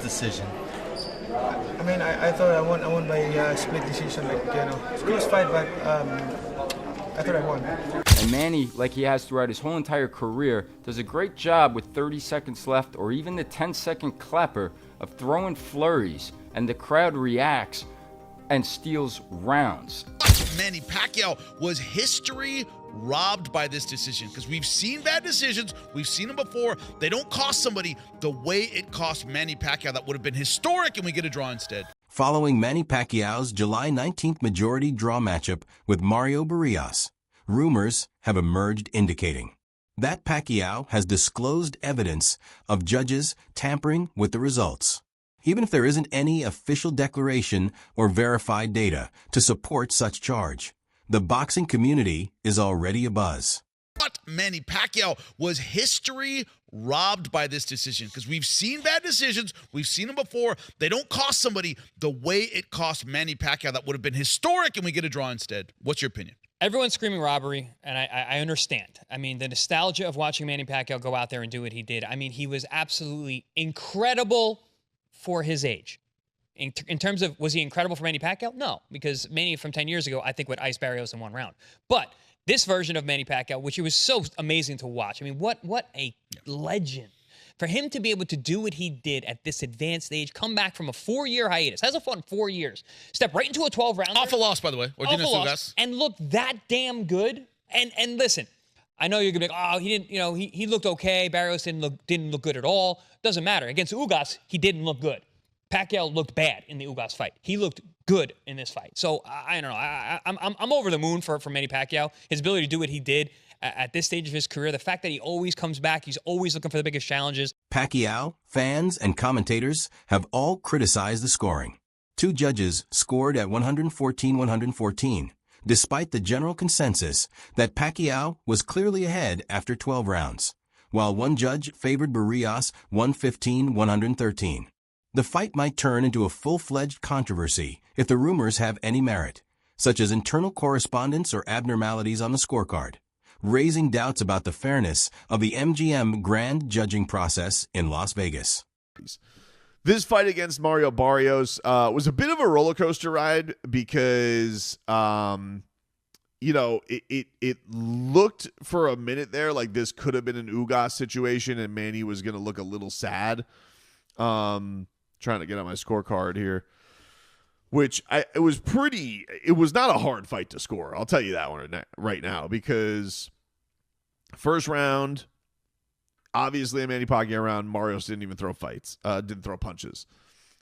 decision? I mean, I thought I won by split decision, like, it's a close fight, but I thought I won. And Manny, like he has throughout his whole entire career, does a great job with 30 seconds left or even the 10-second clapper of throwing flurries, and the crowd reacts and steals rounds. Manny Pacquiao, was history robbed by this decision? Because we've seen bad decisions, we've seen them before. They don't cost somebody the way it cost Manny Pacquiao. That would have been historic, and we get a draw instead. Following Manny Pacquiao's July 19th majority draw matchup with Mario Barrios, rumors have emerged indicating that Pacquiao has disclosed evidence of judges tampering with the results, even if there isn't any official declaration or verified data to support such charge. The boxing community is already abuzz. But Manny Pacquiao, was history robbed by this decision? Because we've seen bad decisions, we've seen them before. They don't cost somebody the way it cost Manny Pacquiao. That would have been historic, and we get a draw instead. What's your opinion? Everyone's screaming robbery, and I understand. I mean, the nostalgia of watching Manny Pacquiao go out there and do what he did. I mean, he was absolutely incredible for his age. In terms of, was he incredible for Manny Pacquiao? No, because Manny from 10 years ago, I think, would ice Barrios in one round. But this version of Manny Pacquiao, which it was so amazing to watch. I mean, what a legend. For him to be able to do what he did at this advanced age, come back from a 4-year hiatus, has a fun 4 years, step right into a 12-rounder. Off a loss, by the way. And look that damn good. And listen, I know you're gonna be like, oh, he didn't, he looked okay. Barrios didn't look good at all. Doesn't matter. Against Ugas, he didn't look good. Pacquiao looked bad in the Ugas fight. He looked good in this fight. So I don't know. I'm over the moon for Manny Pacquiao. His ability to do what he did at this stage of his career, the fact that he always comes back, he's always looking for the biggest challenges. Pacquiao, fans, and commentators have all criticized the scoring. 2 judges scored at 114-114, despite the general consensus that Pacquiao was clearly ahead after 12 rounds, while 1 judge favored Barrios 115-113. The fight might turn into a full-fledged controversy if the rumors have any merit, such as internal correspondence or abnormalities on the scorecard, raising doubts about the fairness of the MGM grand judging process in Las Vegas. This fight against Mario Barrios was a bit of a roller coaster ride because, it looked for a minute there like this could have been an Ugas situation and Manny was going to look a little sad. Trying to get on my scorecard here, which it was not a hard fight to score. I'll tell you that one right now, because first round, obviously a Manny Pacquiao round, Barrios didn't even throw didn't throw punches.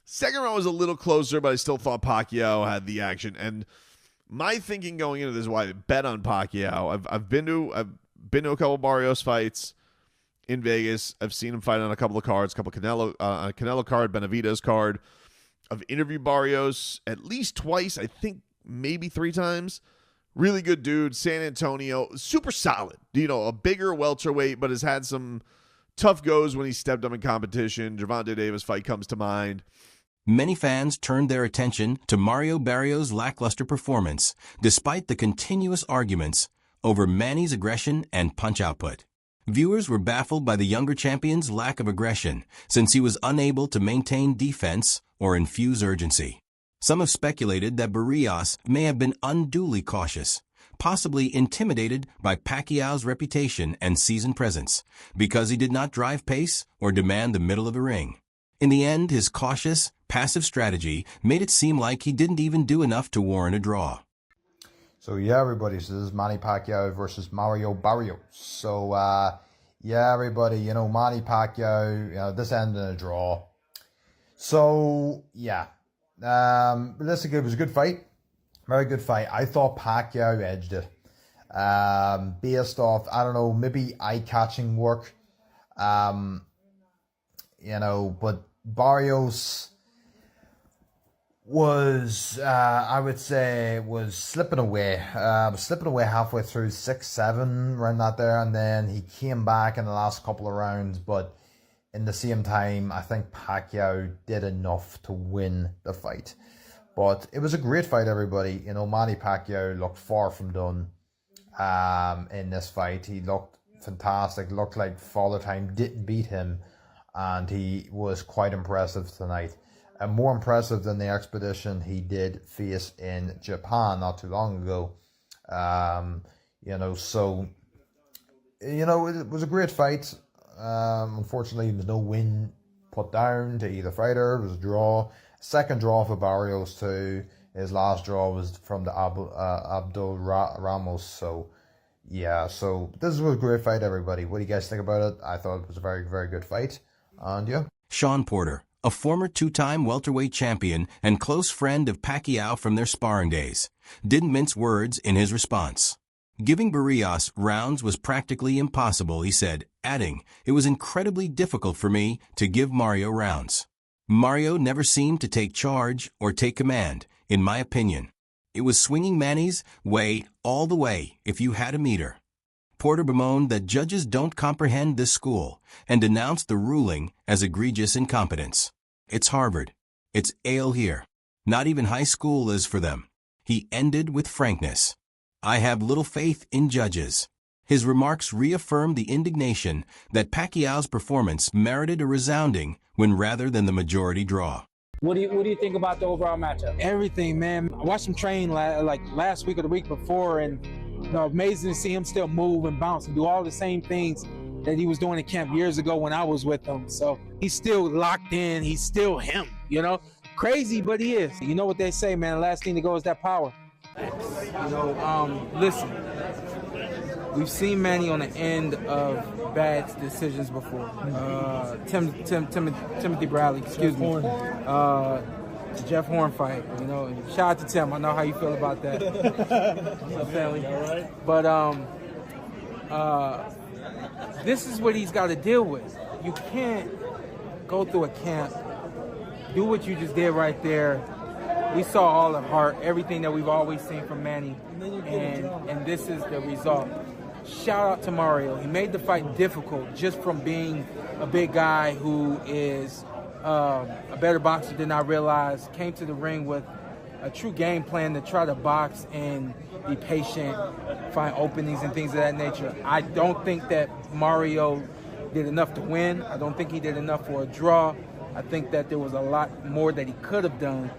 Second round was a little closer, but I still thought Pacquiao had the action. And my thinking going into this is why I bet on Pacquiao. I've been to a couple Barrios fights in Vegas. I've seen him fight on a couple of cards, a Canelo card, Benavidez card. I've interviewed Barrios at least twice, I think maybe 3 times. Really good dude, San Antonio, super solid. A bigger welterweight, but has had some tough goes when he stepped up in competition. Gervonta Davis fight comes to mind. Many fans turned their attention to Mario Barrios' lackluster performance, despite the continuous arguments over Manny's aggression and punch output. Viewers were baffled by the younger champion's lack of aggression, since he was unable to maintain defense or infuse urgency. Some have speculated that Barrios may have been unduly cautious, possibly intimidated by Pacquiao's reputation and seasoned presence, because he did not drive pace or demand the middle of the ring. In the end, his cautious, passive strategy made it seem like he didn't even do enough to warrant a draw. So yeah, everybody, so this is Manny Pacquiao versus Mario Barrios. So yeah, everybody, Manny Pacquiao, this ended in a draw. So yeah, this was a good fight, very good fight. I thought Pacquiao edged it, based off, I don't know, maybe eye-catching work, but Barrios was, I would say, was slipping away halfway through 6-7, around that there, and then he came back in the last couple of rounds, but in the same time, I think Pacquiao did enough to win the fight. But it was a great fight, everybody. Manny Pacquiao looked far from done in this fight. He looked fantastic, looked like Father Time didn't beat him. and he was quite impressive tonight. And more impressive than the expedition he did face in Japan not too long ago. So it was a great fight. Unfortunately, there was no win put down to either fighter. It was a draw. Second draw for Barrios too. His last draw was from the Abdul Ramos. So this was a great fight, everybody. What do you guys think about it? I thought it was a very, very good fight. And yeah. Sean Porter, a former two-time welterweight champion and close friend of Pacquiao from their sparring days, didn't mince words in his response. Giving Barrios rounds was practically impossible, he said, adding, "It was incredibly difficult for me to give Mario rounds. Mario never seemed to take charge or take command, in my opinion. It was swinging Manny's way all the way if you had a meter." Porter bemoaned that judges don't comprehend this school and denounced the ruling as egregious incompetence. "It's Harvard. It's ale here. Not even high school is for them." He ended with frankness. "I have little faith in judges." His remarks reaffirmed the indignation that Pacquiao's performance merited a resounding win rather than the majority draw. What do you think about the overall matchup? Everything, man. I watched him train like last week or the week before, and amazing to see him still move and bounce and do all the same things that he was doing in camp years ago when I was with him. So he's still locked in. He's still him, Crazy, but he is. You know what they say, man. The last thing to go is that power. Listen, we've seen Manny on the end of bad decisions before. Timothy Bradley, Jeff Horn fight, shout out to Tim. I know how you feel about that. Family. But this is what he's got to deal with. You can't go through a camp, do what you just did right there. We saw all the heart, everything that we've always seen from Manny, and this is the result. Shout out to Mario. He made the fight difficult just from being a big guy who is a better boxer than I realized. Came to the ring with a true game plan to try to box and be patient, find openings and things of that nature. I don't think that Mario did enough to win. I don't think he did enough for a draw. I think that there was a lot more that he could have done.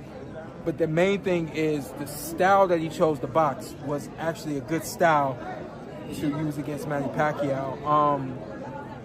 But the main thing is the style that he chose to box was actually a good style to use against Manny Pacquiao.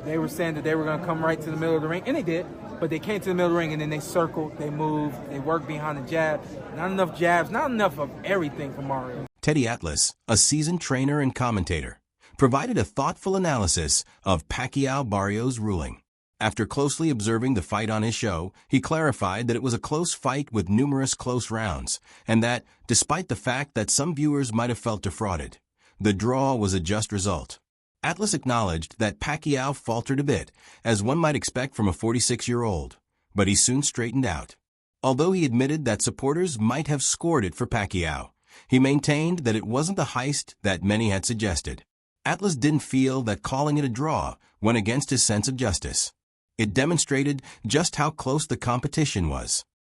They were saying that they were going to come right to the middle of the ring, and they did. But they came to the middle of the ring, and then they circled, they moved, they worked behind the jab. Not enough jabs, not enough of everything for Mario. Teddy Atlas, a seasoned trainer and commentator, provided a thoughtful analysis of Pacquiao-Barrios' ruling. After closely observing the fight on his show, he clarified that it was a close fight with numerous close rounds, and that, despite the fact that some viewers might have felt defrauded, the draw was a just result. Atlas acknowledged that Pacquiao faltered a bit, as one might expect from a 46-year-old, but he soon straightened out. Although he admitted that supporters might have scored it for Pacquiao, he maintained that it wasn't the heist that many had suggested. Atlas didn't feel that calling it a draw went against his sense of justice. It demonstrated just how close the competition was.